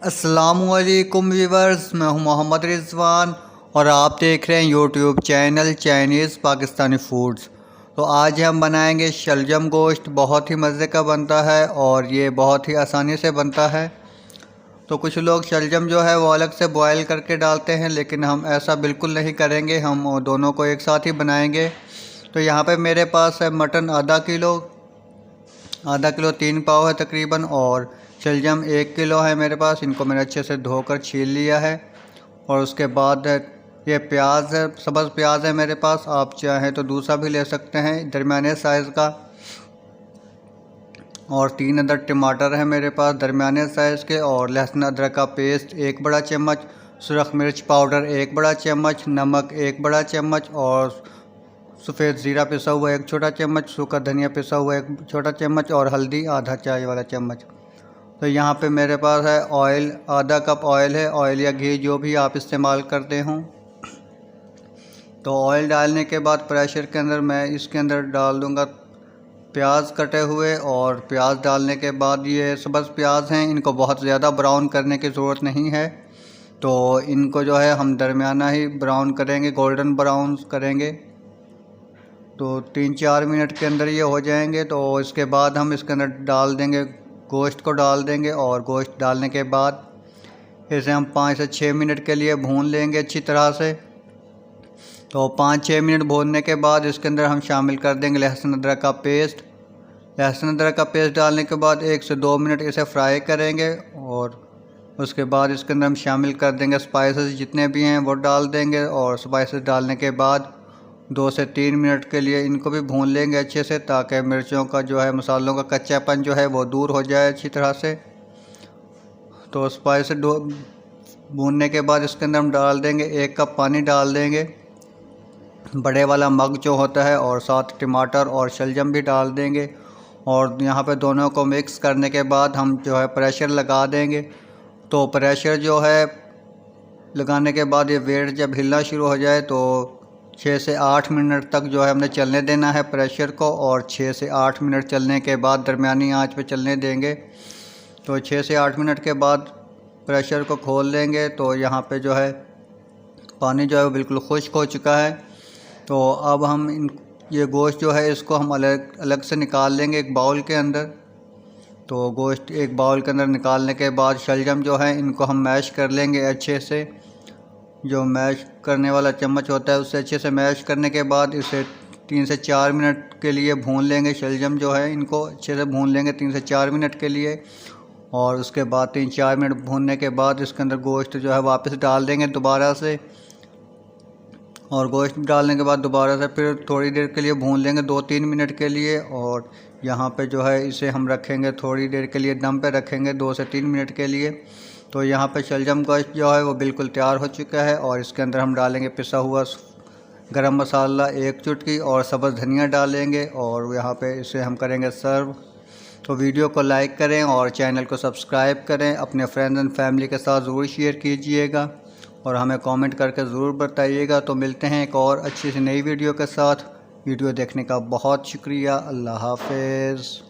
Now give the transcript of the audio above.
अस्सलामुअलैकुम व्यूवर्स, मैं हूं मोहम्मद रिजवान और आप देख रहे हैं YouTube channel Chinese Pakistani foods. तो आज हम बनाएंगे शलजम गोश्त। बहुत ही मज़े का बनता है और ये बहुत ही आसानी से बनता है। तो कुछ लोग शलजम जो है वो अलग से बॉयल करके डालते हैं, लेकिन हम ऐसा बिल्कुल नहीं करेंगे। हम दोनों को एक साथ ही बनाएंगे। तो यहाँ पे मेरे पास है मटन आधा किलो 3 पाव है तकरीबन, और शलजम 1 किलो है मेरे पास। इनको मैंने अच्छे से धोकर छील लिया है। और उसके बाद ये प्याज है, सब्ज़ प्याज है मेरे पास। आप चाहें तो दूसरा भी ले सकते हैं दरमियाने साइज़ का। और 3 अदर टमाटर है मेरे पास दरमियाने साइज़ के। और लहसुन अदरक का पेस्ट 1 बड़ा चम्मच, सुरख मिर्च पाउडर 1 बड़ा चम्मच, नमक 1 बड़ा चम्मच, और सफ़ेद ज़ीरा पिसा हुआ 1 छोटा चम्मच, सूखा धनिया पिसा हुआ 1 छोटा चम्मच, और हल्दी आधा चाय वाला चम्मच। तो यहाँ पे मेरे पास है ऑयल, आधा कप ऑयल है, ऑयल या घी जो भी आप इस्तेमाल करते हों। तो ऑयल डालने के बाद प्रेशर के अंदर मैं इसके अंदर डाल दूँगा प्याज कटे हुए। और प्याज डालने के बाद ये सब्ज़ प्याज हैं, इनको बहुत ज़्यादा ब्राउन करने की ज़रूरत नहीं है। तो इनको जो है हम दरमियाना ही ब्राउन करेंगे, गोल्डन ब्राउन करेंगे। तो 3-4 मिनट के अंदर ये हो जाएंगे। तो इसके बाद हम इसके अंदर डाल देंगे, गोश्त को डाल देंगे। और गोश्त डालने के बाद इसे हम 5 से 6 मिनट के लिए भून लेंगे अच्छी तरह से। तो 5-6 मिनट भूनने के बाद इसके अंदर हम शामिल कर देंगे लहसुन अदरक का पेस्ट। लहसुन अदरक का पेस्ट डालने के बाद 1 से 2 मिनट इसे फ्राई करेंगे। और उसके बाद इसके अंदर हम शामिल कर देंगे स्पाइसेस, जितने भी हैं वो डाल देंगे। और स्पाइसेस डालने के बाद 2 से 3 मिनट के लिए इनको भी भून लेंगे अच्छे से, ताकि मिर्चों का जो है, मसालों का कच्चापन जो है वो दूर हो जाए अच्छी तरह से। तो स्पाइस भूनने के बाद इसके अंदर हम डाल देंगे 1 कप पानी डाल देंगे, बड़े वाला मग जो होता है, और साथ टमाटर और शलजम भी डाल देंगे। और यहाँ पे दोनों को मिक्स करने के बाद हम जो है प्रेशर लगा देंगे। तो प्रेशर जो है लगाने के बाद ये वेट जब हिलना शुरू हो जाए तो 6 से 8 मिनट तक जो है हमने चलने देना है प्रेशर को। और 6 से 8 मिनट चलने के बाद दरमियानी आंच पे चलने देंगे। तो 6 से 8 मिनट के बाद प्रेशर को खोल लेंगे। तो यहाँ पे जो है पानी जो है वो बिल्कुल खुश्क हो चुका है। तो अब हम ये गोश्त जो है इसको हम अलग से निकाल लेंगे एक बाउल के अंदर। तो गोश्त एक बाउल के अंदर निकालने के बाद शलजम जो है इनको हम मैश कर लेंगे अच्छे से। जो मैश करने वाला चम्मच होता है उससे अच्छे से मैश करने के बाद इसे 3 से 4 मिनट के लिए भून लेंगे। शलजम जो है इनको अच्छे से भून लेंगे 3 से 4 मिनट के लिए। और उसके बाद 3-4 मिनट भूनने के बाद इसके अंदर गोश्त जो है वापस डाल देंगे दोबारा से। और गोश्त डालने के बाद दोबारा से फिर थोड़ी देर के लिए भून लेंगे 2-3 मिनट के लिए। और यहाँ पे जो है इसे हम रखेंगे थोड़ी देर के लिए, दम पे रखेंगे 2 से 3 मिनट के लिए। तो यहाँ पे शलजम गोश्त जो है वो बिल्कुल तैयार हो चुका है। और इसके अंदर हम डालेंगे पिसा हुआ गरम मसाला 1 चुटकी, और सब्ज़ धनिया डालेंगे। और यहाँ पे इसे हम करेंगे सर्व। तो वीडियो को लाइक करें और चैनल को सब्सक्राइब करें। अपने फ्रेंड्स एंड फैमिली के साथ ज़रूर शेयर कीजिएगा और हमें कमेंट करके ज़रूर बताइएगा। तो मिलते हैं एक और अच्छी सी नई वीडियो के साथ। वीडियो देखने का बहुत शुक्रिया। अल्लाह हाफ़िज़।